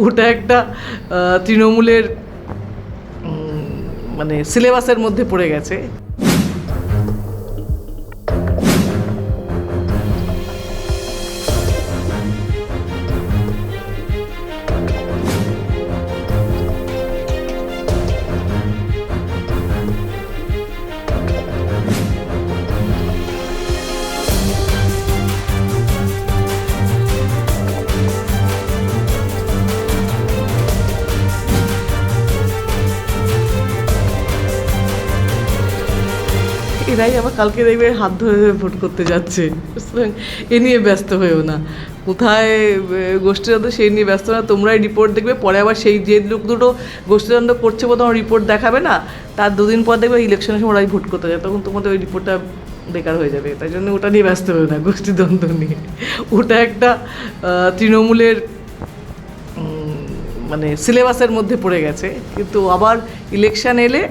ওটা একটা তৃণমূলের মানে সিলেবাসের মধ্যে পড়ে গেছে। এরাই আবার কালকে দেখবে হাত ধরে ভোট করতে যাচ্ছে, সুতরাং এ নিয়ে ব্যস্ত হয়েও না। কোথায় গোষ্ঠীদ্বন্দ্ব সেই নিয়ে ব্যস্ত না, তোমরাই রিপোর্ট দেখবে পরে। আবার সেই যে লোক দুটো গোষ্ঠীদ্বন্দ্ব করছে বলে তোমার রিপোর্ট দেখাবে না, তার দুদিন পর দেখবে ইলেকশনের সময় ওরাই ভোট করতে যায়, তখন তোমাদের ওই রিপোর্টটা বেকার হয়ে যাবে। তাই জন্য ওটা নিয়ে ব্যস্ত হয়েও না, গোষ্ঠীদ্বন্দ্ব নিয়ে। ওটা একটা তৃণমূলের মানে সিলেবাসের মধ্যে পড়ে গেছে, কিন্তু আবার ইলেকশন এলে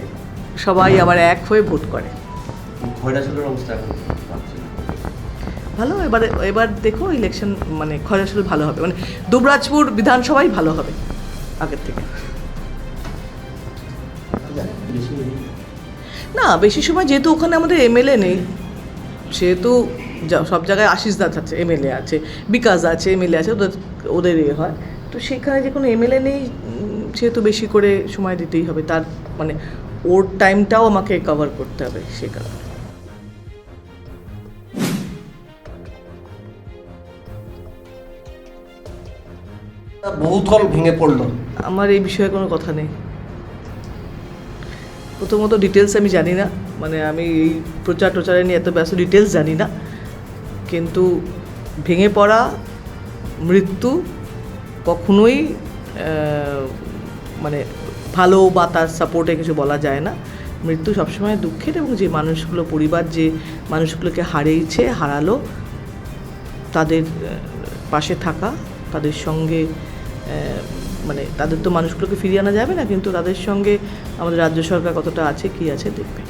সবাই আবার এক হয়ে ভোট করে। ভালো, এবার দেখো ইলেকশন মানে খয়রাশোল ভালো হবে, মানে দুবরাজপুর বিধানসভাই ভালো হবে আগের থেকে। না বেশি সময়, যেহেতু ওখানে আমাদের এমএলএ নেই, সেহেতু সব জায়গায় আশিস দাস আছে, এমএলএ আছে, বিকাশ আছে, এমএলএ আছে, ওদের হয়। তো সেখানে যে কোনো এমএলএ নেই, সেহেতু বেশি করে সময় দিতেই হবে, তার মানে ওর টাইমটাও আমাকে কভার করতে হবে, সে কারণে। বহুতল ভেঙে পড়লো, আমার এই বিষয়ে কোনো কথা নেই। প্রথমত ডিটেলস আমি জানি না, মানে আমি এই প্রচার টোচারে নিয়ে এত ব্যস্ত, ডিটেলস জানি না। কিন্তু ভেঙে পড়া, মৃত্যু কখনোই মানে ভালো বা তার সাপোর্টে কিছু বলা যায় না। মৃত্যু সবসময় দুঃখের, এবং যে মানুষগুলো, পরিবার যে মানুষগুলোকে হারালো, তাদের পাশে থাকা, তাদের সঙ্গে মানে তাদের তো মানুষগুলোকে ফিরিয়ে আনা যাবে না, কিন্তু তাদের সঙ্গে আমাদের রাজ্য সরকার কতটা আছে, কি আছে দেখবে।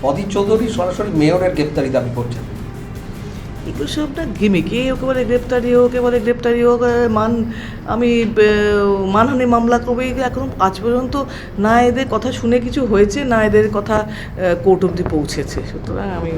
অধীর চৌধুরী সরাসরি মেয়রের গ্রেপ্তারি দাবি করছেন। এগুলো সব না গিমিক, ওকে বলে গ্রেপ্তারি, ওকে বলে গ্রেপ্তারি, হোক আমি মানহানি মামলা করবো। এখন আজ পর্যন্ত না এদের কথা শুনে কিছু হয়েছে, না এদের কথা কোর্ট অবধি পৌঁছেছে, সুতরাং আমি